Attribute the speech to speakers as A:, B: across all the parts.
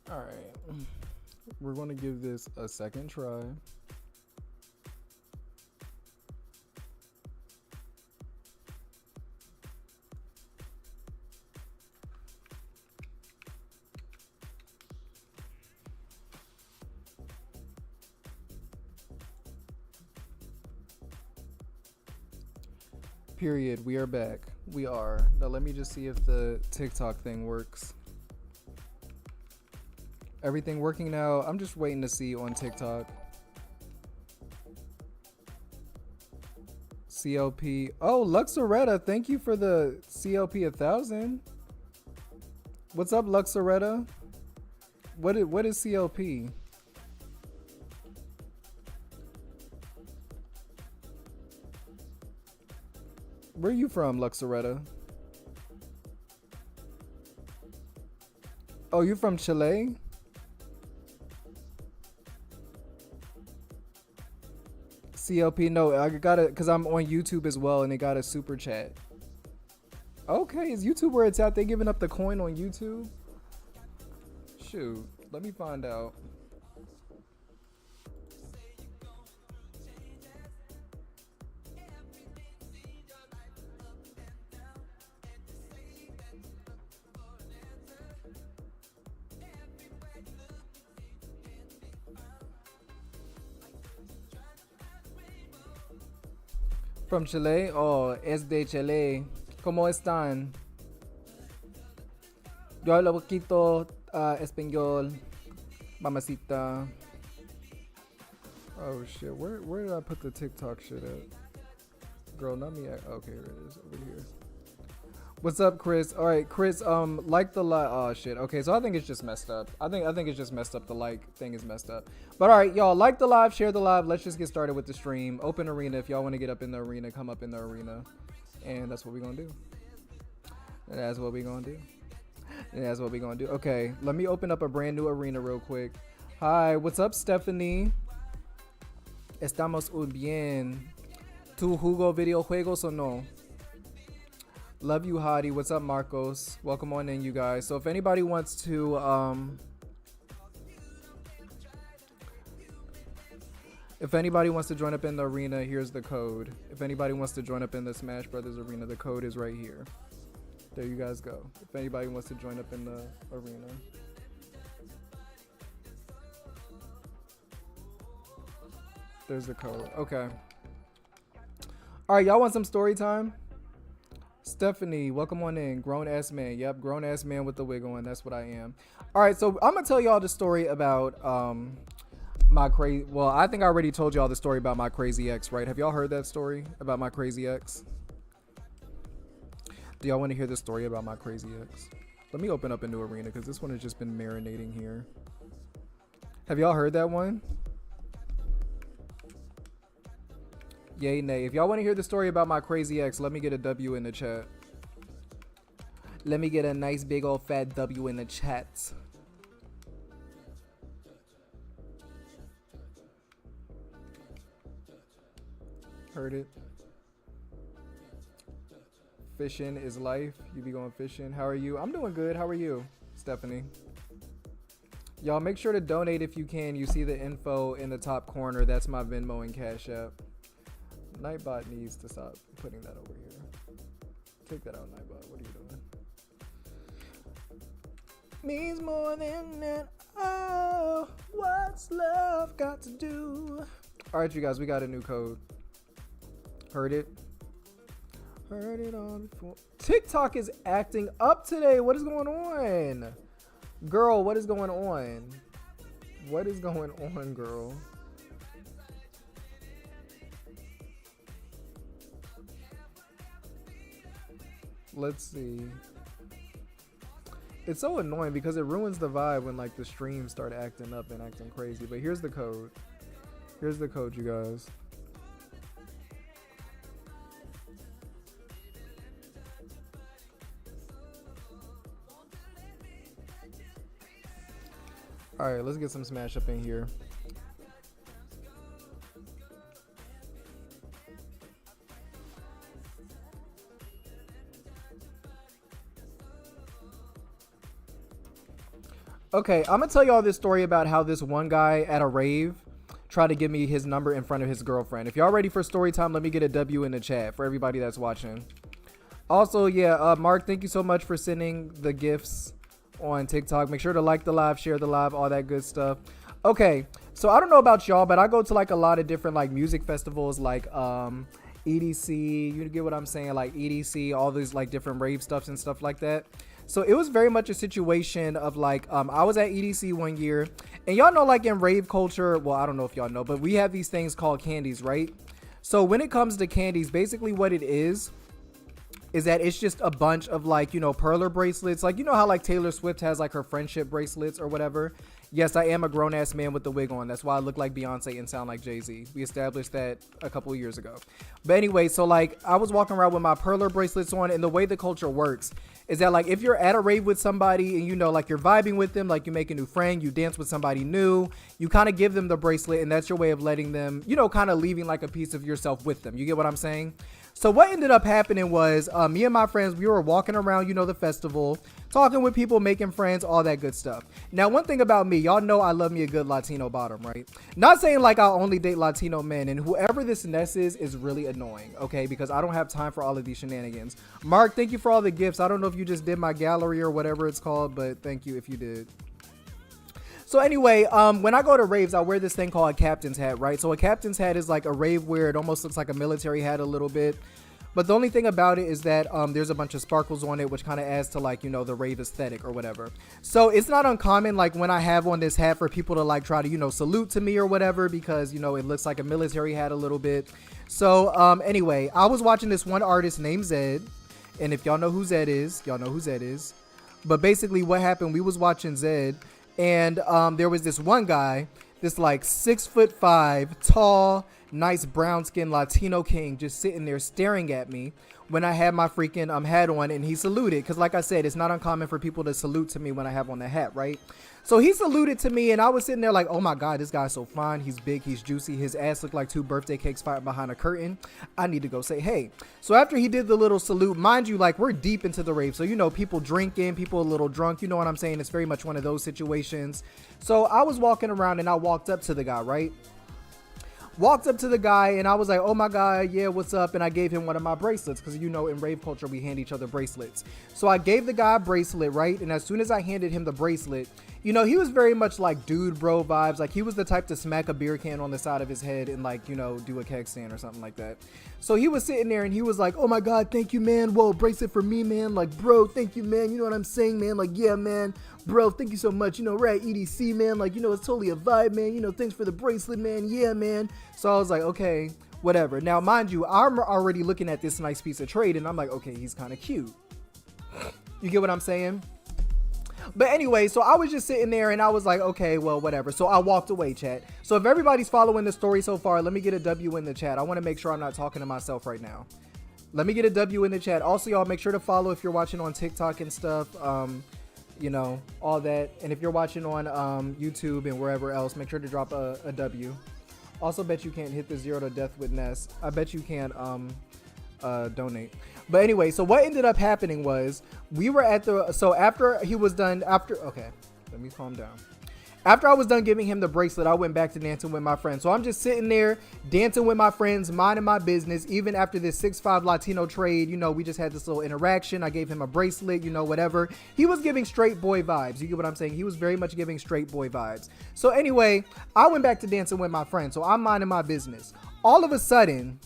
A: All right. We're going to give this a second try. Period. We are back. We are. Now let me just see if the TikTok thing works. Everything working now? I'm just waiting to see on TikTok. CLP. Oh, Luxoretta, thank you for the CLP 1000. What's up, Luxoretta? What is CLP? Where are you from, Luxoretta? Oh, you from Chile? CLP, no, I got it because I'm on YouTube as well, and they got a super chat. Okay, is YouTube where it's at? They giving up the coin on YouTube? Shoot, let me find out. From Chile? Oh, es de Chile. ¿Cómo están? Yo hablo poquito español, mamacita. Oh shit, where did I put the TikTok shit at? Girl, not me. Okay, here it is, over here. What's up, Chris? All right, Chris. Like the like. Oh shit. Okay, so I think it's just messed up. I think it's just messed up. The like thing is messed up. But all right, y'all, like the live, share the live. Let's just get started with the stream. Open arena. If y'all want to get up in the arena, come up in the arena, and that's what we're gonna do. And that's what we're gonna do. And that's what we're gonna do. Okay, let me open up a brand new arena real quick. Hi, what's up, Stephanie? Estamos muy bien. ¿Tu jugo videojuegos o no? Love you, Hottie. What's up, Marcos? Welcome on in, you guys. So if anybody wants to join up in the arena, here's the code. If anybody wants to join up in the Smash Brothers arena, the code is right here. There you guys go. If anybody wants to join up in the arena. There's the code. Okay. All right, y'all want some story time? Stephanie, welcome on in. Grown ass man. Yep, grown ass man with the wig on. That's what I am. All right, so I'm gonna tell y'all the story about my crazy. Well, I think I already told y'all the story about my crazy ex, right? Have y'all heard that story about my crazy ex? Do y'all want to hear the story about my crazy ex? Let me open up a new arena because this one has just been marinating here. Have y'all heard that one? Yay, nay. If y'all want to hear the story about my crazy ex, let me get a W in the chat. Let me get a nice big old fat W in the chat. Heard it. Fishing is life. You be going fishing. How are you? I'm doing good. How are you, Stephanie? Y'all make sure to donate if you can. You see the info in the top corner. That's my Venmo and Cash App. Nightbot needs to stop putting that over here. Take that out, Nightbot. What are you doing? Means more than that. Oh, what's love got to do? All right, you guys, we got a new code. Heard it? Heard it all before. TikTok is acting up today. What is going on? Girl, what is going on? What is going on, girl? Let's see. It's so annoying because it ruins the vibe when like the streams start acting up and acting crazy. But here's the code. Here's the code, you guys. All right, let's get some Smash up in here. Okay, I'm gonna tell y'all this story about how this one guy at a rave tried to give me his number in front of his girlfriend. If y'all ready for story time, let me get a W in the chat for everybody that's watching. Also, yeah, Mark, thank you so much for sending the gifts on TikTok. Make sure to like the live, share the live, all that good stuff. Okay, so I don't know about y'all, but I go to like a lot of different like music festivals, like EDC. You get what I'm saying? Like EDC, all these like different rave stuffs and stuff like that. So it was very much a situation of like, I was at EDC one year, and y'all know like in rave culture, well, I don't know if y'all know, but we have these things called candies, right? So when it comes to candies, basically what it is that it's just a bunch of like, you know, perler bracelets. Like, you know how like Taylor Swift has like her friendship bracelets or whatever. Yes, I am a grown ass man with the wig on. That's why I look like Beyonce and sound like Jay-Z. We established that a couple of years ago. But anyway, so like I was walking around with my perler bracelets on, and the way the culture works is that like if you're at a rave with somebody and you know like you're vibing with them, like you make a new friend, you dance with somebody new, you kind of give them the bracelet, and that's your way of letting them, you know, kind of leaving like a piece of yourself with them. You get what I'm saying? So what ended up happening was me and my friends, we were walking around, you know, the festival, talking with people, making friends, all that good stuff. Now, one thing about me, y'all know I love me a good Latino bottom, right? Not saying like I only date Latino men, and whoever this Ness is really annoying, okay? Because I don't have time for all of these shenanigans. Mark, thank you for all the gifts. I don't know if you just did my gallery or whatever it's called, but thank you if you did. So anyway, when I go to raves, I wear this thing called a captain's hat, right? So a captain's hat is like a rave wear. It almost looks like a military hat a little bit. But the only thing about it is that there's a bunch of sparkles on it, which kind of adds to like, you know, the rave aesthetic or whatever. So it's not uncommon like when I have on this hat for people to like try to, you know, salute to me or whatever, because, you know, it looks like a military hat a little bit. So anyway, I was watching this one artist named Zedd. And if y'all know who Zedd is, y'all know who Zedd is. But basically what happened, we was watching Zedd. And there was this one guy, this like 6'5", tall, nice brown skin Latino king, just sitting there staring at me when I had my freaking hat on, and he saluted. Because like I said, it's not uncommon for people to salute to me when I have on the hat, right? So he saluted to me, and I was sitting there like, oh my God, this guy's so fine. He's big, he's juicy. His ass looked like 2 birthday cakes behind a curtain. I need to go say hey. So after he did the little salute, mind you, like we're deep into the rave. So, you know, people drinking, people a little drunk. You know what I'm saying? It's very much one of those situations. So I was walking around, and I walked up to the guy, right? Walked up to the guy, and I was like, oh my God, yeah, what's up? And I gave him one of my bracelets, because, you know, in rave culture, we hand each other bracelets. So I gave the guy a bracelet, right? And as soon as I handed him the bracelet, you know, he was very much like dude bro vibes. Like he was the type to smack a beer can on the side of his head and like, you know, do a keg stand or something like that. So he was sitting there and he was like, oh my God, thank you, man. Whoa, bracelet for me, man. Like, bro, thank you, man. You know what I'm saying, man? Like, yeah, man. Bro, thank you so much. You know, we're at EDC, man. Like, you know, it's totally a vibe, man. You know, thanks for the bracelet, man. Yeah, man. So I was like, okay, whatever. Now, mind you, I'm already looking at this nice piece of trade and I'm like, okay, he's kind of cute. You get what I'm saying? But anyway, so I was just sitting there and I was like, okay, well, whatever. So I walked away, chat. So if everybody's following the story so far, let me get a W in the chat. I want to make sure I'm not talking to myself right now. Let me get a W in the chat. Also, y'all, make sure to follow if you're watching on TikTok and stuff. You know, all that. And if you're watching on YouTube and wherever else, make sure to drop a W. Also, bet you can't hit the 0 to death with Ness. I bet you can't donate. But anyway, so what ended up happening was we were at the, so after he was done, okay, let me calm down. After I was done giving him the bracelet, I went back to dancing with my friends. So I'm just sitting there dancing with my friends, minding my business. Even after this 6'5" Latino trade, you know, we just had this little interaction. I gave him a bracelet, you know, whatever. He was giving straight boy vibes. You get what I'm saying? He was very much giving straight boy vibes. So anyway, I went back to dancing with my friends. So I'm minding my business. All of a sudden,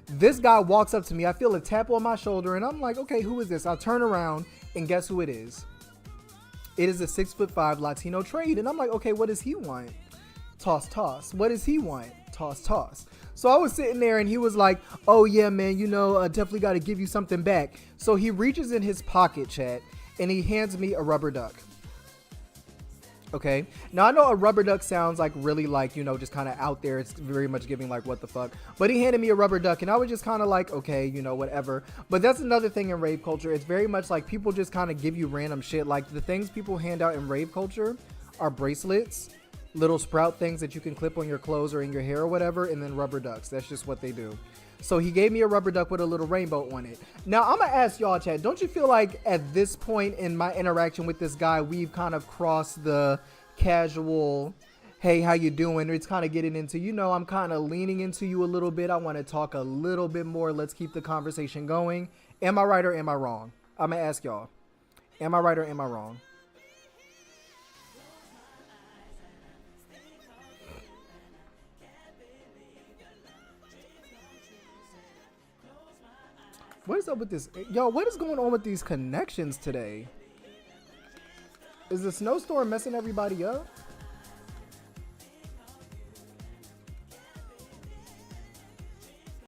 A: this guy walks up to me. I feel a tap on my shoulder and I'm like, okay, who is this? I turn around and guess who it is? It is a 6'5" Latino trade. And I'm like, okay, what does he want? Toss, toss. What does he want? Toss, toss. So I was sitting there and he was like, oh yeah, man, you know, I definitely got to give you something back. So he reaches in his pocket, chat, and he hands me a rubber duck. Okay. Now I know a rubber duck sounds like really like, you know, just kind of out there. It's very much giving like, what the fuck? But he handed me a rubber duck and I was just kind of like, okay, you know, whatever. But that's another thing in rave culture. It's very much like people just kind of give you random shit. Like the things people hand out in rave culture are bracelets, little sprout things that you can clip on your clothes or in your hair or whatever, and then rubber ducks. That's just what they do. So he gave me a rubber duck with a little rainbow on it. Now, I'm going to ask y'all, chat, don't you feel like at this point in my interaction with this guy, we've kind of crossed the casual, hey, how you doing? It's kind of getting into, you know, I'm kind of leaning into you a little bit. I want to talk a little bit more. Let's keep the conversation going. Am I right or am I wrong? I'm going to ask y'all. Am I right or am I wrong? What is up with this? Yo, what is going on with these connections today? Is the snowstorm messing everybody up?